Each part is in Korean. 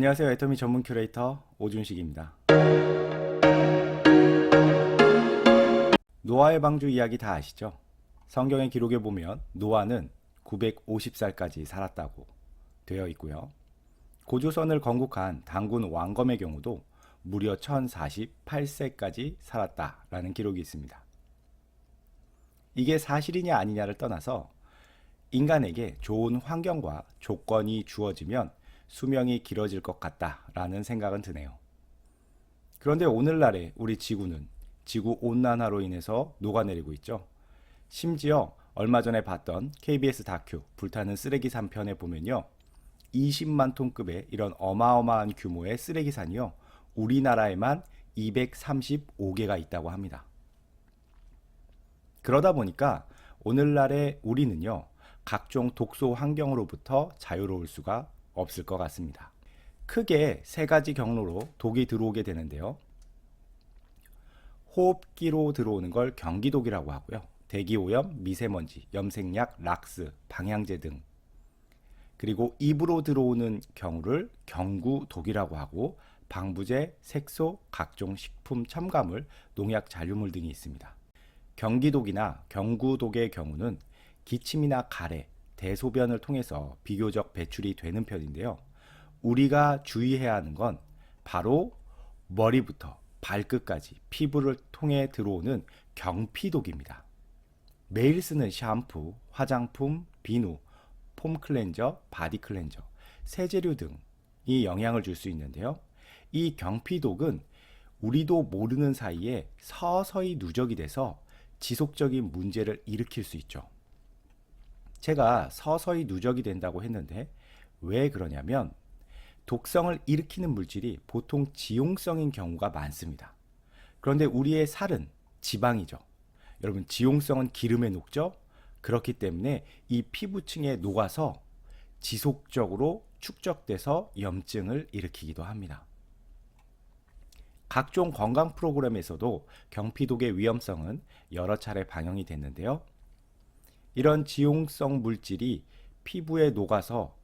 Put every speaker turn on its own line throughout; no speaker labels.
안녕하세요. 애터미 전문 큐레이터 오준식입니다. 노아의 방주 이야기 다 아시죠? 성경의 기록에 보면 노아는 950살까지 살았다고 되어 있고요. 고조선을 건국한 단군 왕검의 경우도 무려 1048세까지 살았다라는 기록이 있습니다. 이게 사실이냐 아니냐를 떠나서 인간에게 좋은 환경과 조건이 주어지면 수명이 길어질 것 같다라는 생각은 드네요. 그런데 오늘날의 우리 지구는 지구 온난화로 인해서 녹아내리고 있죠. 심지어 얼마 전에 봤던 KBS 다큐 불타는 쓰레기 산편에 보면요. 20만 톤급의 이런 어마어마한 규모의 쓰레기산이요. 우리나라에만 235개가 있다고 합니다. 그러다 보니까 오늘날의 우리는요. 각종 독소 환경으로부터 자유로울 수가 없을 것 같습니다. 크게 세 가지 경로로 독이 들어오게 되는데요. 호흡기로 들어오는 걸 경기독이라고 하고요. 대기오염, 미세먼지, 염색약, 락스, 방향제 등. 그리고 입으로 들어오는 경우를 경구독이라고 하고 방부제, 색소, 각종 식품 첨가물, 농약 잔류물 등이 있습니다. 경기독이나 경구독의 경우는 기침이나 가래, 대소변을 통해서 비교적 배출이 되는 편인데요. 우리가 주의해야 하는 건 바로 머리부터 발끝까지 피부를 통해 들어오는 경피독입니다. 매일 쓰는 샴푸, 화장품, 비누, 폼 클렌저, 바디 클렌저, 세제류 등이 영향을 줄 수 있는데요. 이 경피독은 우리도 모르는 사이에 서서히 누적이 돼서 지속적인 문제를 일으킬 수 있죠. 제가 서서히 누적이 된다고 했는데 왜 그러냐면 독성을 일으키는 물질이 보통 지용성인 경우가 많습니다. 그런데 우리의 살은 지방이죠. 여러분, 지용성은 기름에 녹죠. 그렇기 때문에 이 피부층에 녹아서 지속적으로 축적돼서 염증을 일으키기도 합니다. 각종 건강 프로그램에서도 경피독의 위험성은 여러 차례 반영이 됐는데요. 이런 지용성 물질이 피부에 녹아서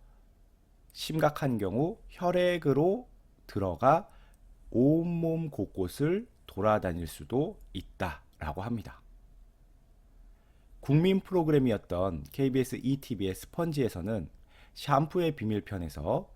심각한 경우 혈액으로 들어가 온몸 곳곳을 돌아다닐 수도 있다라고 합니다. 국민 프로그램이었던 KBS ETV의 스펀지에서는 샴푸의 비밀편에서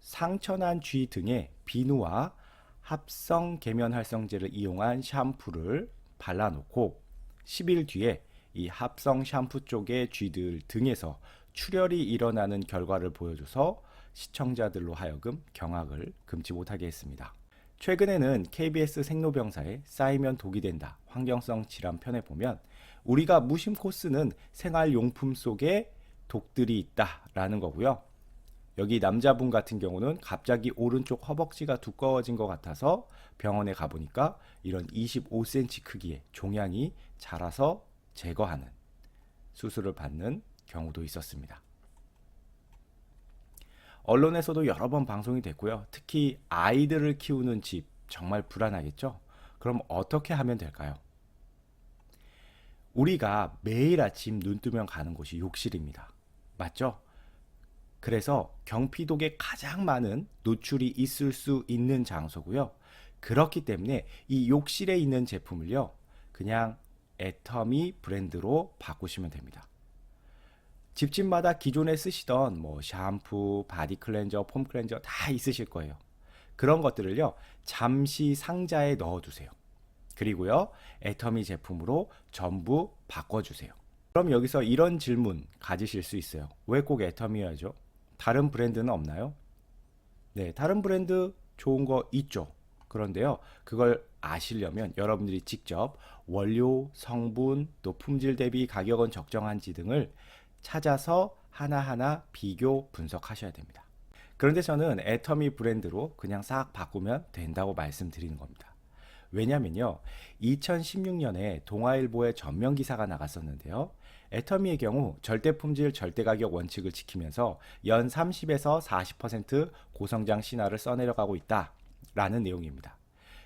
상처난 쥐 등의 비누와 합성 계면활성제를 이용한 샴푸를 발라놓고 10일 뒤에 이 합성 샴푸 쪽의 쥐들 등에서 출혈이 일어나는 결과를 보여줘서 시청자들로 하여금 경악을 금치 못하게 했습니다. 최근에는 KBS 생로병사의 쌓이면 독이 된다 환경성 질환 편에 보면 우리가 무심코 쓰는 생활용품 속에 독들이 있다라는 거고요. 여기 남자분 같은 경우는 갑자기 오른쪽 허벅지가 두꺼워진 것 같아서 병원에 가보니까 이런 25cm 크기의 종양이 자라서 제거하는 수술을 받는 경우도 있었습니다. 언론에서도 여러 번 방송이 됐고요. 특히 아이들을 키우는 집 정말 불안하겠죠? 그럼 어떻게 하면 될까요? 우리가 매일 아침 눈 뜨면 가는 곳이 욕실입니다. 맞죠? 그래서 경피독에 가장 많은 노출이 있을 수 있는 장소고요. 그렇기 때문에 이 욕실에 있는 제품을요. 그냥 애터미 브랜드로 바꾸시면 됩니다. 집집마다 기존에 쓰시던 뭐 샴푸, 바디 클렌저, 폼 클렌저 다 있으실 거예요. 그런 것들을요. 잠시 상자에 넣어두세요. 그리고요. 애터미 제품으로 전부 바꿔주세요. 그럼 여기서 이런 질문 가지실 수 있어요. 왜 꼭 애터미여야죠? 다른 브랜드는 없나요? 네, 다른 브랜드 좋은 거 있죠. 그런데요, 그걸 아시려면 여러분들이 직접 원료, 성분, 또 품질 대비 가격은 적정한지 등을 찾아서 하나하나 비교 분석하셔야 됩니다. 그런데 저는 애터미 브랜드로 그냥 싹 바꾸면 된다고 말씀드리는 겁니다. 왜냐면요, 2016년에 동아일보에 전면 기사가 나갔었는데요. 애터미의 경우 절대 품질, 절대 가격 원칙을 지키면서 연 30에서 40% 고성장 신화를 써내려가고 있다라는 내용입니다.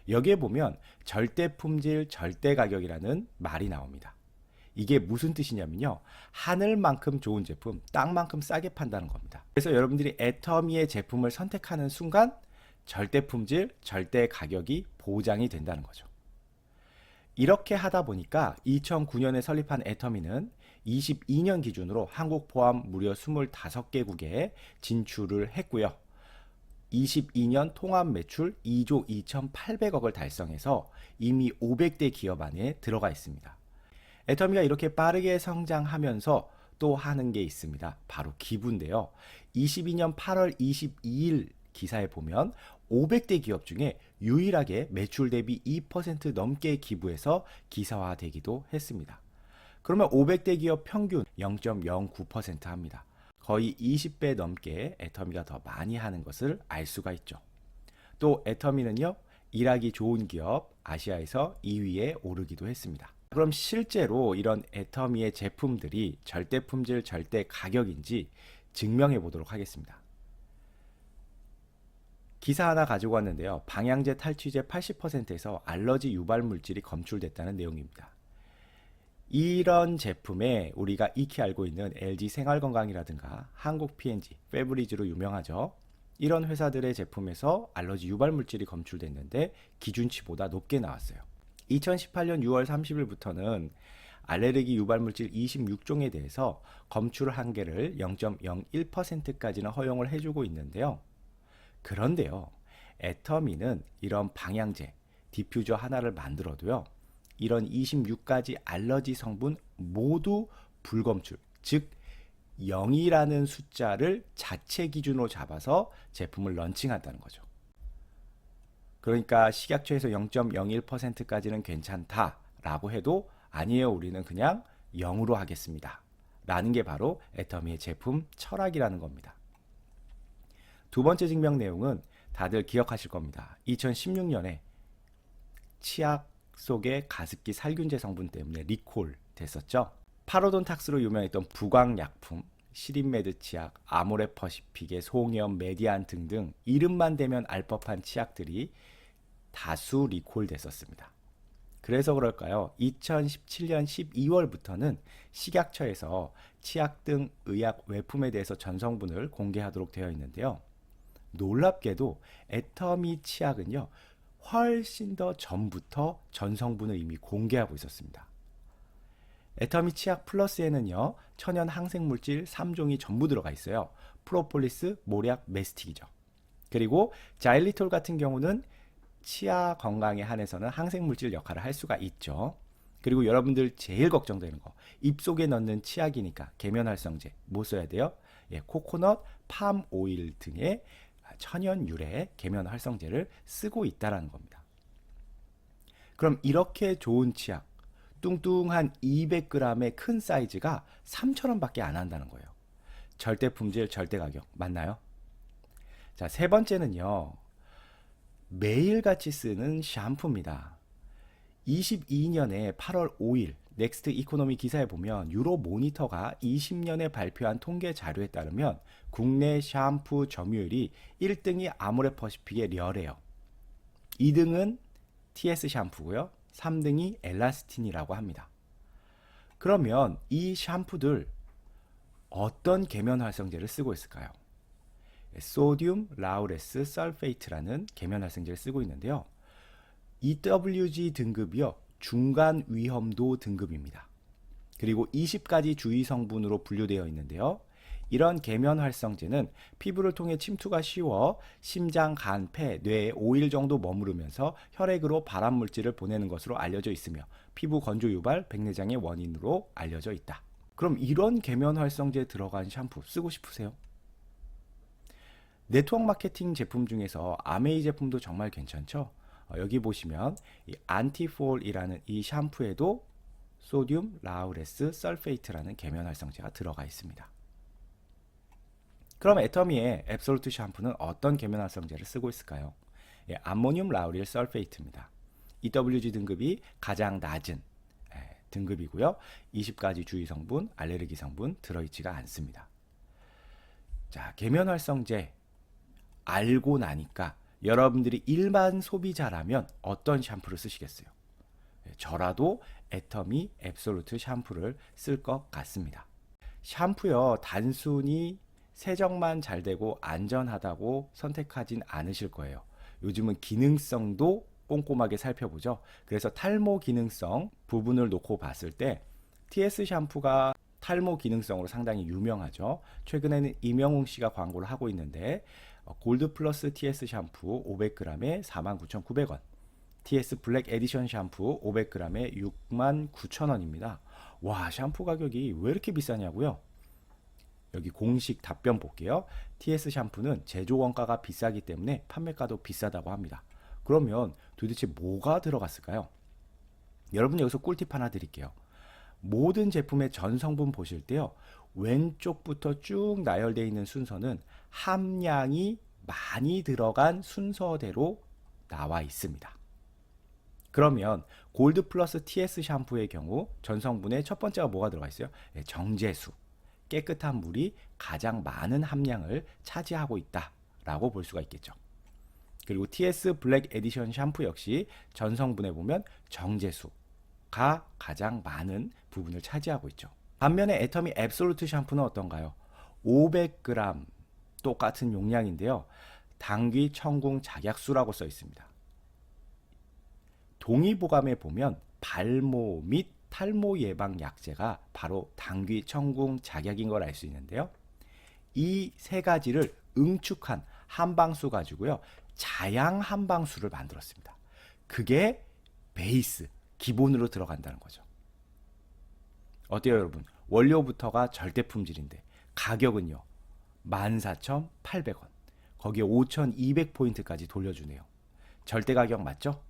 여기에 보면 절대 품질, 절대 가격이라는 말이 나옵니다. 이게 무슨 뜻이냐면요. 하늘만큼 좋은 제품, 땅만큼 싸게 판다는 겁니다. 그래서 여러분들이 애터미의 제품을 선택하는 순간 절대 품질, 절대 가격이 보장이 된다는 거죠. 이렇게 하다 보니까 2009년에 설립한 애터미는 22년 기준으로 한국 포함 무려 25개국에 진출을 했고요. 22년 통합 매출 2조 2,800억을 달성해서 이미 500대 기업 안에 들어가 있습니다. 애터미가 이렇게 빠르게 성장하면서 또 하는 게 있습니다. 바로 기부인데요. 22년 8월 22일 기사에 보면 500대 기업 중에 유일하게 매출 대비 2% 넘게 기부해서 기사화되기도 했습니다. 그러면 500대 기업 평균 0.09% 합니다. 거의 20배 넘게 애터미가 더 많이 하는 것을 알 수가 있죠. 또 애터미는요, 일하기 좋은 기업 아시아에서 2위에 오르기도 했습니다. 그럼 실제로 이런 애터미의 제품들이 절대 품질, 절대 가격인지 증명해 보도록 하겠습니다. 기사 하나 가지고 왔는데요. 방향제 탈취제 80%에서 알러지 유발 물질이 검출됐다는 내용입니다. 이런 제품에 우리가 익히 알고 있는 LG 생활건강이라든가 한국 P&G, 페브리즈로 유명하죠. 이런 회사들의 제품에서 알러지 유발 물질이 검출됐는데 기준치보다 높게 나왔어요. 2018년 6월 30일부터는 알레르기 유발 물질 26종에 대해서 검출 한계를 0.01%까지는 허용을 해주고 있는데요. 그런데요, 애터미는 이런 방향제, 디퓨저 하나를 만들어도요, 이런 26가지 알러지 성분 모두 불검출, 즉 0이라는 숫자를 자체 기준으로 잡아서 제품을 런칭한다는 거죠. 그러니까 식약처에서 0.01%까지는 괜찮다라고 해도 아니에요, 우리는 그냥 0으로 하겠습니다. 라는 게 바로 애터미의 제품 철학이라는 겁니다. 두 번째 증명 내용은 다들 기억하실 겁니다. 2016년에 치약 속의 가습기 살균제 성분 때문에 리콜 됐었죠. 파로돈탁스로 유명했던 부광약품, 시린메드 치약, 아모레퍼시픽의 송염, 메디안 등등 이름만 대면 알 법한 치약들이 다수 리콜 됐었습니다. 그래서 그럴까요? 2017년 12월부터는 식약처에서 치약 등 의약 외품에 대해서 전성분을 공개하도록 되어 있는데요. 놀랍게도 애터미 치약은요, 훨씬 더 전부터 전성분을 이미 공개하고 있었습니다. 애터미 치약 플러스에는요, 천연 항생물질 3종이 전부 들어가 있어요. 프로폴리스, 모략, 메스틱이죠. 그리고 자일리톨 같은 경우는 치아 건강에 한해서는 항생물질 역할을 할 수가 있죠. 그리고 여러분들 제일 걱정되는 거, 입속에 넣는 치약이니까 계면활성제 뭐 써야 돼요? 예, 코코넛, 팜 오일 등의 천연 유래 계면 활성제를 쓰고 있다는 겁니다. 그럼 이렇게 좋은 치약, 뚱뚱한 200g의 큰 사이즈가 3,000원밖에 안 한다는 거예요. 절대 품질, 절대 가격 맞나요? 자, 세 번째는요. 매일같이 쓰는 샴푸입니다. 22년에 8월 5일 넥스트 이코노미 기사에 보면 유로 모니터가 20년에 발표한 통계 자료에 따르면 국내 샴푸 점유율이 1등이 아모레퍼시픽의 려래요. 2등은 TS 샴푸고요. 3등이 엘라스틴이라고 합니다. 그러면 이 샴푸들 어떤 계면 활성제를 쓰고 있을까요? 소듐 라우레스 설페이트라는 계면 활성제를 쓰고 있는데요. EWG 등급이요. 중간 위험도 등급입니다. 그리고 20가지 주의 성분으로 분류되어 있는데요. 이런 계면 활성제는 피부를 통해 침투가 쉬워 심장, 간, 폐, 뇌에 5일 정도 머무르면서 혈액으로 발암 물질을 보내는 것으로 알려져 있으며 피부 건조 유발, 백내장의 원인으로 알려져 있다. 그럼 이런 계면 활성제에 들어간 샴푸 쓰고 싶으세요? 네트워크 마케팅 제품 중에서 아메이 제품도 정말 괜찮죠? 여기 보시면 이 안티폴이라는 이 샴푸에도 소듐 라우레스 설페이트라는 계면 활성제가 들어가 있습니다. 그럼 애터미의 앱솔루트 샴푸는 어떤 계면 활성제를 쓰고 있을까요? 예, 암모늄 라우릴 설페이트입니다. EWG 등급이 가장 낮은 등급이고요. 20가지 주의 성분, 알레르기 성분 들어있지가 않습니다. 자, 계면 활성제 알고 나니까 여러분들이 일반 소비자라면 어떤 샴푸를 쓰시겠어요? 저라도 애터미 앱솔루트 샴푸를 쓸 것 같습니다. 샴푸요, 단순히 세정만 잘 되고 안전하다고 선택하진 않으실 거예요. 요즘은 기능성도 꼼꼼하게 살펴보죠. 그래서 탈모 기능성 부분을 놓고 봤을 때 TS 샴푸가 탈모 기능성으로 상당히 유명하죠. 최근에는 임영웅 씨가 광고를 하고 있는데 골드 플러스 TS 샴푸 500g에 49,900원, TS 블랙 에디션 샴푸 500g에 69,000원입니다. 와, 샴푸 가격이 왜 이렇게 비싸냐고요? 여기 공식 답변 볼게요. TS 샴푸는 제조 원가가 비싸기 때문에 판매가도 비싸다고 합니다. 그러면 도대체 뭐가 들어갔을까요? 여러분, 여기서 꿀팁 하나 드릴게요. 모든 제품의 전 성분 보실 때요, 왼쪽부터 쭉 나열되어 있는 순서는 함량이 많이 들어간 순서대로 나와 있습니다. 그러면 골드 플러스 TS 샴푸의 경우 전 성분의 첫 번째가 뭐가 들어가 있어요? 정제수, 깨끗한 물이 가장 많은 함량을 차지하고 있다라고 볼 수가 있겠죠. 그리고 TS 블랙 에디션 샴푸 역시 전 성분에 보면 정제수가 가장 많은 부분을 차지하고 있죠. 반면에 애터미 앱솔루트 샴푸는 어떤가요? 500g 똑같은 용량인데요. 당귀, 청궁, 작약수라고 써 있습니다. 동의보감에 보면 발모 및 탈모 예방 약제가 바로 당귀, 청궁, 작약인 걸 알 수 있는데요. 이 세 가지를 응축한 한방수 가지고요, 자양 한방수를 만들었습니다. 그게 베이스, 기본으로 들어간다는 거죠. 어때요, 여러분? 원료부터가 절대 품질인데 가격은요, 14,800원. 거기에 5,200포인트까지 돌려주네요. 절대 가격 맞죠?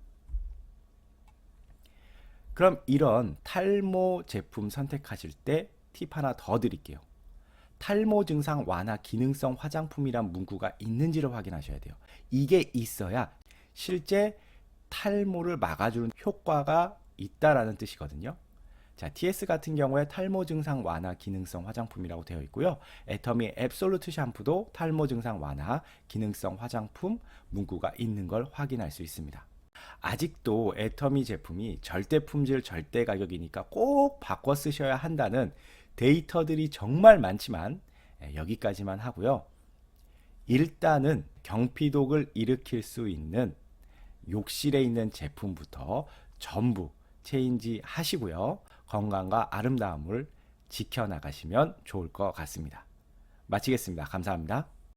그럼 이런 탈모 제품 선택하실 때 팁 하나 더 드릴게요. 탈모 증상 완화 기능성 화장품이란 문구가 있는지를 확인하셔야 돼요. 이게 있어야 실제 탈모를 막아주는 효과가 있다라는 뜻이거든요. 자, TS 같은 경우에 탈모 증상 완화 기능성 화장품이라고 되어 있고요. 애터미 앱솔루트 샴푸도 탈모 증상 완화 기능성 화장품 문구가 있는 걸 확인할 수 있습니다. 아직도 애터미 제품이 절대 품질 절대 가격이니까 꼭 바꿔 쓰셔야 한다는 데이터들이 정말 많지만 여기까지만 하고요. 일단은 경피독을 일으킬 수 있는 욕실에 있는 제품부터 전부 체인지 하시고요. 건강과 아름다움을 지켜나가시면 좋을 것 같습니다. 마치겠습니다. 감사합니다.